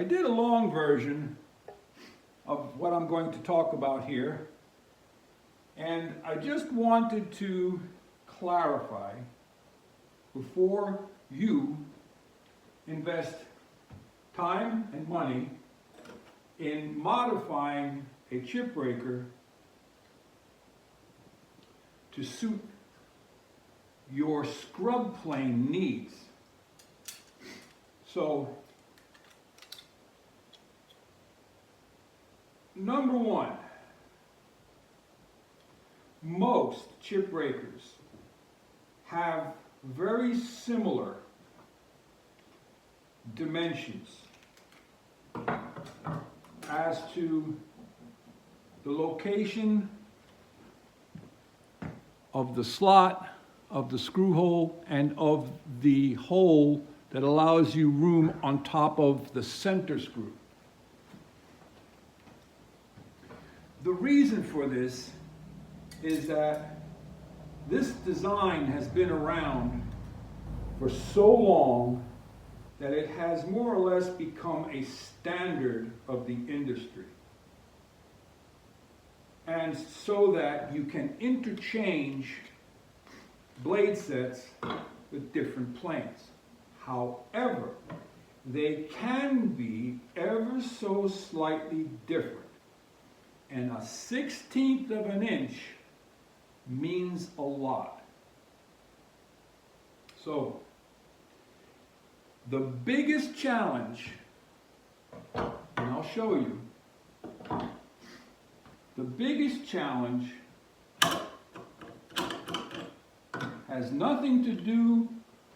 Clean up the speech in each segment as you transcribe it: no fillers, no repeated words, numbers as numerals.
I did a long version of what I'm going to talk about here, and I just wanted to clarify before you invest time and money in modifying a chip breaker to suit your scrub plane needs. So, number one, most chip breakers have very similar dimensions as to the location of the slot, of the screw hole, and of the hole that allows you room on top of the center screw. The reason for this is that this design has been around for so long that it has more or less become a standard of the industry. And so that you can interchange blade sets with different planes. However, they can be ever so slightly different. And a 1/16 of an inch means a lot. So, the biggest challenge, and I'll show you, the biggest challenge has nothing to do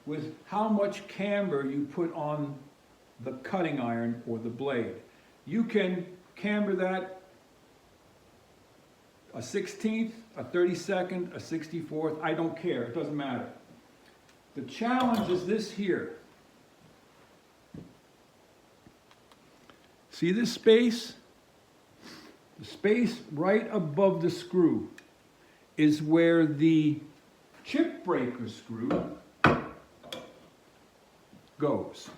with how much camber you put on the cutting iron or the blade. You can camber that a 1/16, a 32nd, a 64th, I don't care, it doesn't matter. The challenge is this here. See this space? The space right above the screw is where the chip breaker screw goes.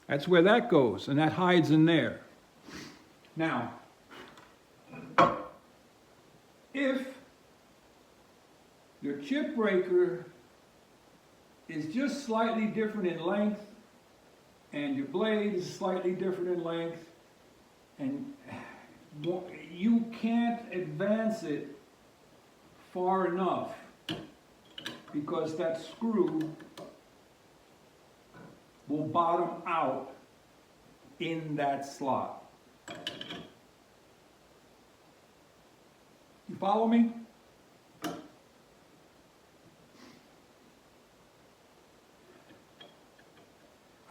That's where that goes, and that hides in there. Now, if your chip breaker is just slightly different in length, and your blade is slightly different in length, and you can't advance it far enough because that screw will bottom out in that slot. You follow me?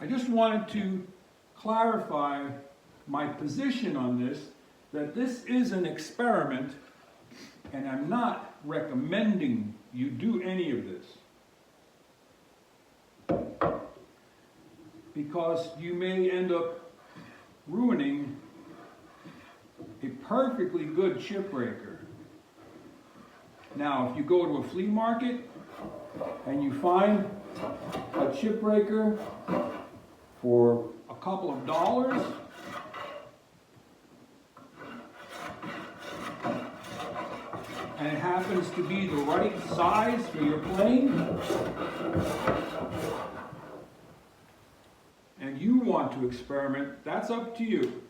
I just wanted to clarify my position on this, that this is an experiment, and I'm not recommending you do any of this. Because you may end up ruining a perfectly good chip breaker. Now, if you go to a flea market and you find a chip breaker for a couple of dollars, and it happens to be the right size for your plane, and you want to experiment, that's up to you.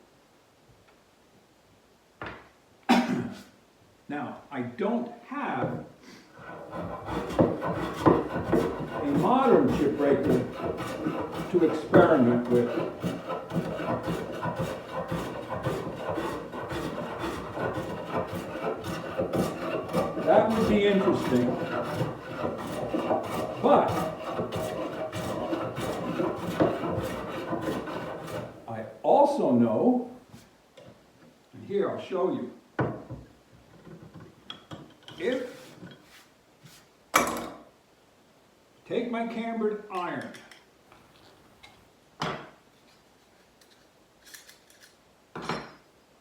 Now, I don't have a modern chip breaker to experiment with. That would be interesting. But I also know, and here I'll show you, if take my cambered iron,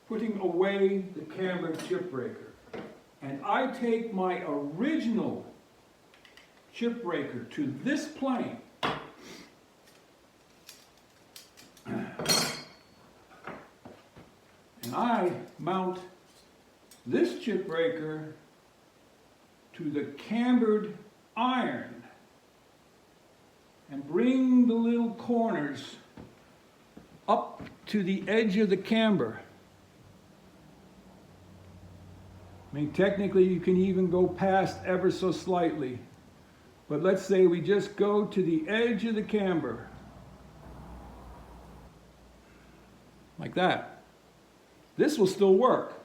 putting away the cambered chip breaker, and I take my original chip breaker to this plane, And I mount this chip breaker to the cambered iron and bring the little corners up to the edge of the camber. I mean, technically you can even go past ever so slightly, but let's say we just go to the edge of the camber, like that. This will still work.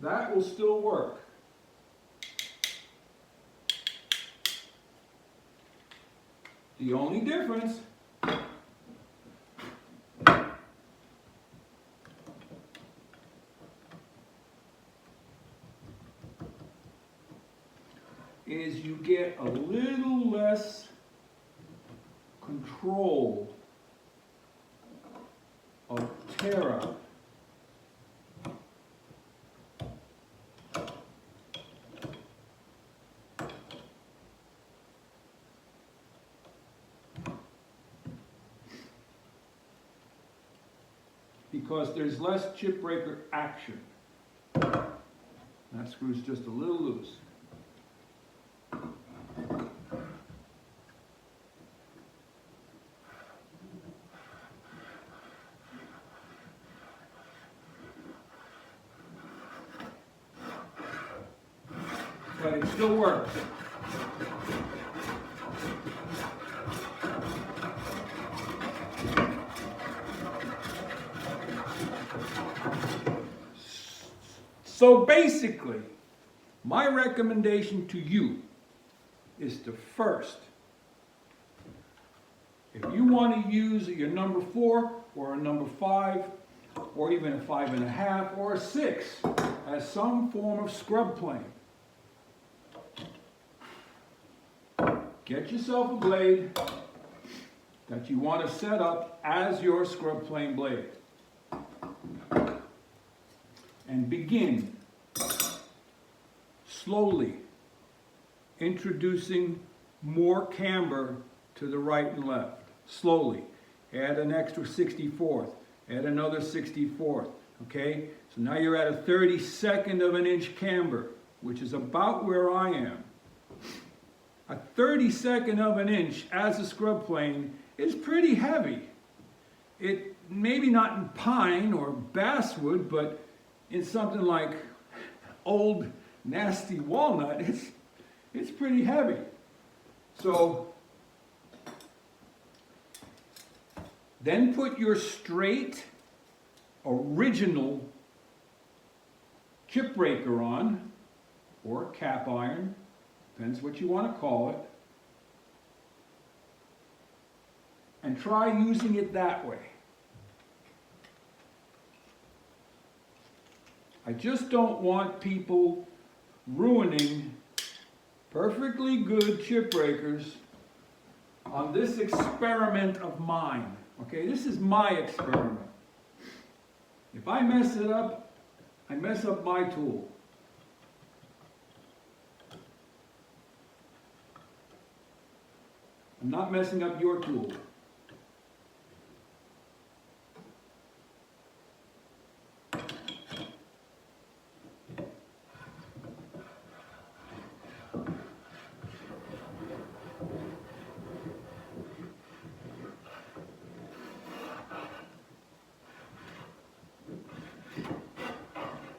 That will still work. The only difference is you get a little less control of tear up. Because there's less chip breaker action. That screw's just a little loose. But it still works. So basically, my recommendation to you is to first, if you want to use your number 4 or a number 5 or even a 5.5 or a 6 as some form of scrub plane, get yourself a blade that you want to set up as your scrub plane blade. And begin slowly introducing more camber to the right and left. Slowly. Add an extra 64th. Add another 64th. Okay? So now you're at a 32nd of an inch camber, which is about where I am. A 32nd of an inch as a scrub plane is pretty heavy. It maybe not in pine or basswood, but in something like old nasty walnut, it's pretty heavy. So then put your straight original chip breaker on, or cap iron, depends what you want to call it, and try using it that way. I just don't want people ruining perfectly good chip breakers on this experiment of mine. Okay, this is my experiment. If I mess it up, I mess up my tool. I'm not messing up your tool.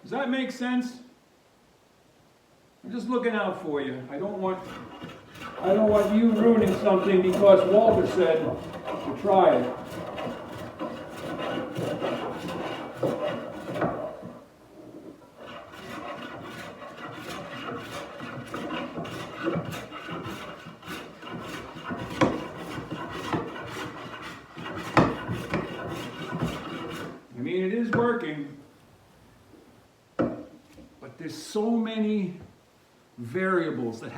Does that make sense? I'm just looking out for you. I don't want you ruining something because Walter said to try it. I mean, it is working. There's so many variables that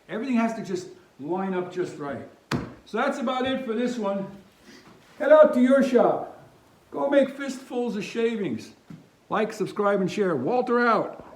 everything has to just line up just right. So that's about it for this one. Head out to your shop. Go make fistfuls of shavings. Like, subscribe, and share. Walter out.